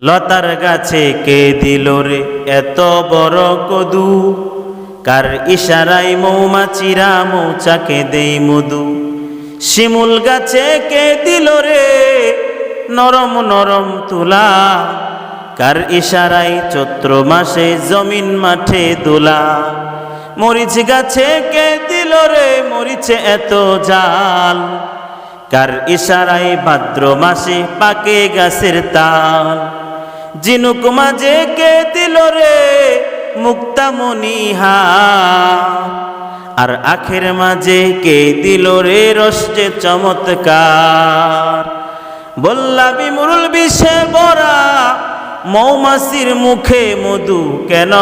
লতার গাছে কে দিল রে এত বড় কদু, কার ইশারায় মৌমাছিরা মৌচাকে দেই মধু। শিমুল গাছে কে দিল রে নরম নরম তুলা, কার ইশারায় চৈত্র মাসে জমিন মাঠে দোলা। মরিচ গাছে কে দিল রে মরিচে এত জাল, কার ইশারায় ভাদ্র মাসে পাকে গাছের তাল। ঝিনুক মাঝে কে দিল রে মুক্তামণিহার, আর আখের মাঝে কে দিল রে রসে চমৎকার। বল্লা বিমরুল বিষে বরা মৌমাছির মুখে মধু কেন,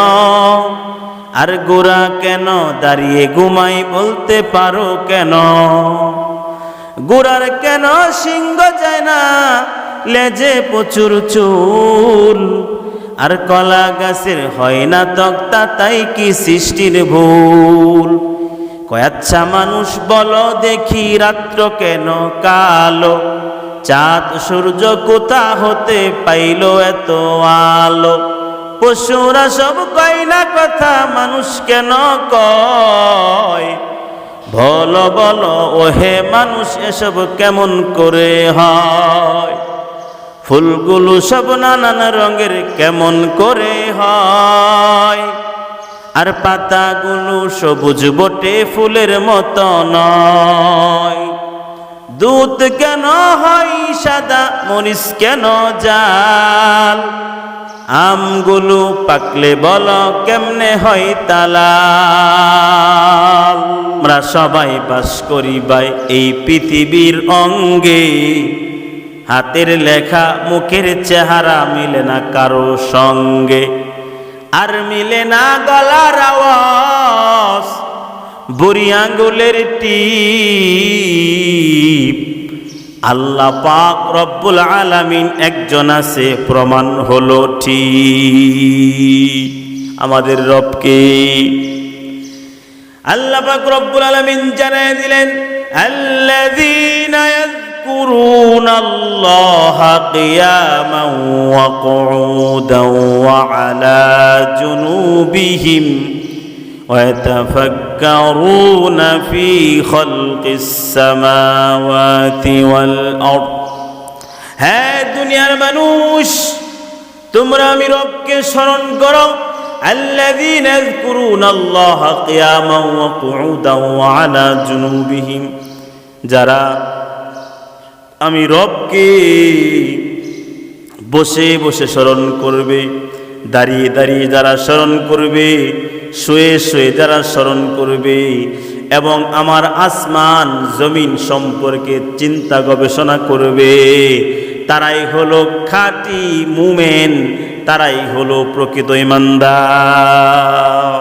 আর গোরা কেন দাঁড়িয়ে ঘুমাই বলতে পারো কেন? গোরার কেন সিংহ যায় না লেজে প্রচুর চুল, আর কলা গাছের হয় না তক্তা তাই কি সৃষ্টির ভুল? কয়াচ্ছা মানুষ বলো দেখি রাত্র কেন কালো, চাঁদ সূর্য কোথা হতে পাইল এত আলো? পশুরা সব কয় না কথা মানুষ কেন কয়? বলো বলো ওহে মানুষ এসব কেমন করে হয়? ফুলগুলো সব নানান রঙের কেমন করে হয়, আর পাতাগুলো সবুজ বটে ফুলের মতো নয়। দুধ কেন হয় সাদা মরিচ কেন জাল, আমগুলো পাকলে বলো কেমনে হয় তালাল? আমরা সবাই বাস করি ভাই এই পৃথিবীর অঙ্গে, হাতের লেখা মুখের চেহারা মিলে না কারো সঙ্গে, আর মিলে না গলার আওয়াজ বুড়ি আঙ্গুলের টিপ। আল্লাহ পাক রব্বুল আলামিন একজন আছে প্রমাণ হলো ঠিক। আমাদের রবকে আল্লাহ পাক রব্বুল আলামিন জানায় দিলেন, আল্লাযীনা ইয়াযকুরুনাল্লাহা কিয়ামান ওয়া কুউদান ওয়া আলা জুনুবিহিম ويتفكرون في خلق السماوات والأرض। হ্যাঁ দুনিয়ার মানুষ, তোমরা আমি রবকে স্মরণ করো। الذين يذكرون الله قياما وقعودا وعلى جنوبهم, যারা আমি রবকে বসে বসে স্মরণ করবে, দাঁড়িয়ে দাঁড়িয়ে যারা স্মরণ করবে, শুয়ে শুয়ে যারা স্মরণ করবে, এবং আমার আসমান জমিন সম্পর্কে চিন্তা গবেষণা করবে, তারাই হলো খাঁটি মুমিন, তারাই হলো প্রকৃত ঈমানদার।